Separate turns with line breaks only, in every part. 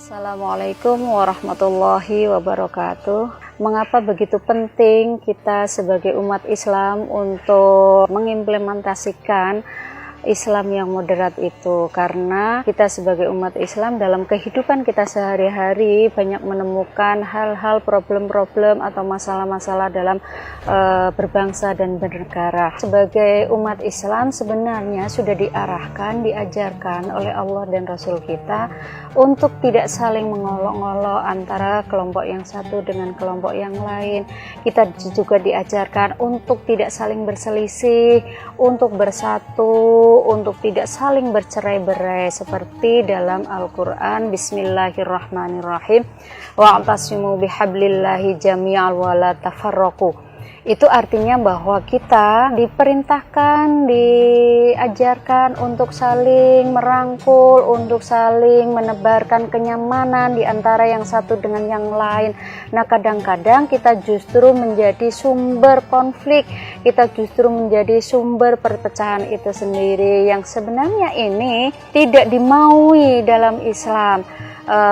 Assalamualaikum warahmatullahi wabarakatuh. Mengapa begitu penting kita sebagai umat Islam untuk mengimplementasikan Islam yang moderat itu? Karena kita sebagai umat Islam dalam kehidupan kita sehari-hari banyak menemukan hal-hal problem-problem atau masalah-masalah dalam berbangsa dan bernegara. Sebagai umat Islam sebenarnya sudah diarahkan, diajarkan oleh Allah dan Rasul kita untuk tidak saling mengolok-olok antara kelompok yang satu dengan kelompok yang lain. Kita juga diajarkan untuk tidak saling berselisih, untuk bersatu, untuk tidak saling bercerai-berai seperti dalam Al-Quran. Bismillahirrahmanirrahim. Wa'tasimu bihablillahi jami'an wa la tafarraqu. Itu artinya bahwa kita diperintahkan, diajarkan untuk saling merangkul, untuk saling menebarkan kenyamanan di antara yang satu dengan yang lain. Nah, kadang-kadang kita justru menjadi sumber konflik, kita justru menjadi sumber perpecahan itu sendiri, yang sebenarnya ini tidak dimaui dalam Islam.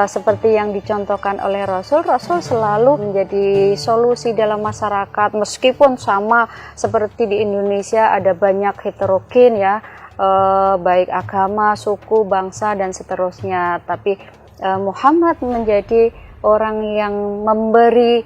Seperti yang dicontohkan oleh Rasul selalu menjadi solusi dalam masyarakat, meskipun sama seperti di Indonesia ada banyak heterogen ya, baik agama, suku, bangsa dan seterusnya. Tapi Muhammad menjadi orang yang memberi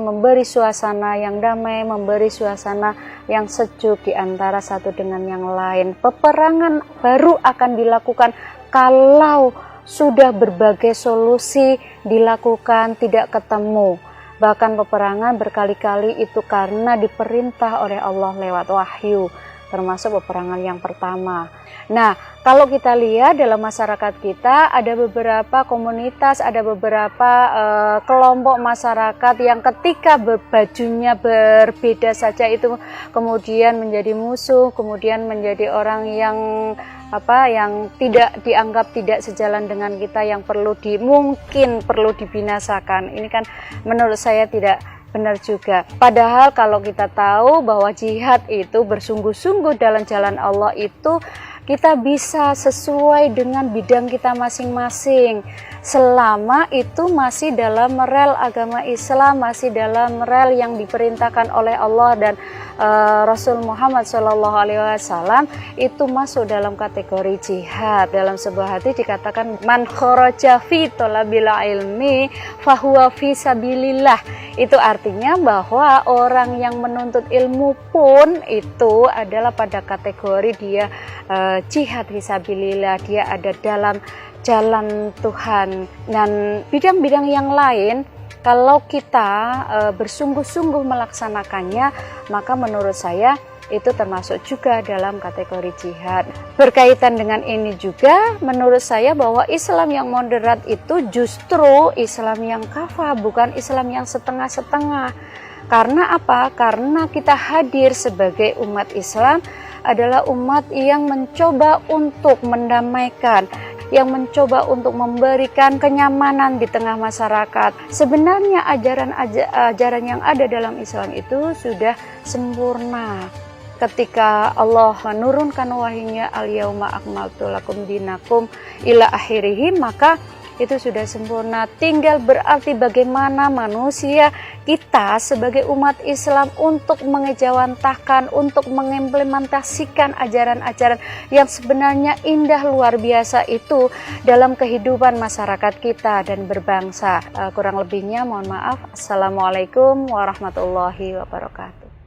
memberi suasana yang damai, memberi suasana yang sejuk di antara satu dengan yang lain. Peperangan baru akan dilakukan kalau sudah berbagai solusi dilakukan tidak ketemu. Bahkan peperangan berkali-kali itu karena diperintah oleh Allah lewat wahyu, termasuk peperangan yang pertama. Nah, kalau kita lihat dalam masyarakat kita ada beberapa komunitas, ada beberapa kelompok masyarakat yang ketika bajunya berbeda saja itu kemudian menjadi musuh, kemudian menjadi orang yang tidak dianggap tidak sejalan dengan kita, yang mungkin perlu dibinasakan. Ini kan menurut saya tidak benar juga. Padahal kalau kita tahu bahwa jihad itu bersungguh-sungguh dalam jalan Allah itu kita bisa sesuai dengan bidang kita masing-masing, selama itu masih dalam rel agama Islam, masih dalam rel yang diperintahkan oleh Allah dan Rasul Muhammad SAW, itu masuk dalam kategori jihad. Dalam sebuah hadis dikatakan man kharaja fi talabil ilmi fahuwa fi sabilillah. Itu artinya bahwa orang yang menuntut ilmu pun itu adalah pada kategori dia jihad fisabilillah, dia ada dalam jalan Tuhan. Dan bidang-bidang yang lain kalau kita bersungguh-sungguh melaksanakannya, maka menurut saya itu termasuk juga dalam kategori jihad. Berkaitan dengan ini juga, menurut saya bahwa Islam yang moderat itu justru Islam yang kafah, bukan Islam yang setengah-setengah. Karena apa? Karena kita hadir sebagai umat Islam adalah umat yang mencoba untuk mendamaikan, yang mencoba untuk memberikan kenyamanan di tengah masyarakat. Sebenarnya ajaran yang ada dalam Islam itu sudah sempurna. Ketika Allah menurunkan wahyunya al-yauma akmaltu lakum dinakum ila akhirih, maka itu sudah sempurna. Tinggal berarti bagaimana manusia kita sebagai umat Islam untuk mengejawantahkan, untuk mengimplementasikan ajaran-ajaran yang sebenarnya indah luar biasa itu dalam kehidupan masyarakat kita dan berbangsa. Kurang lebihnya mohon maaf. Assalamualaikum warahmatullahi wabarakatuh.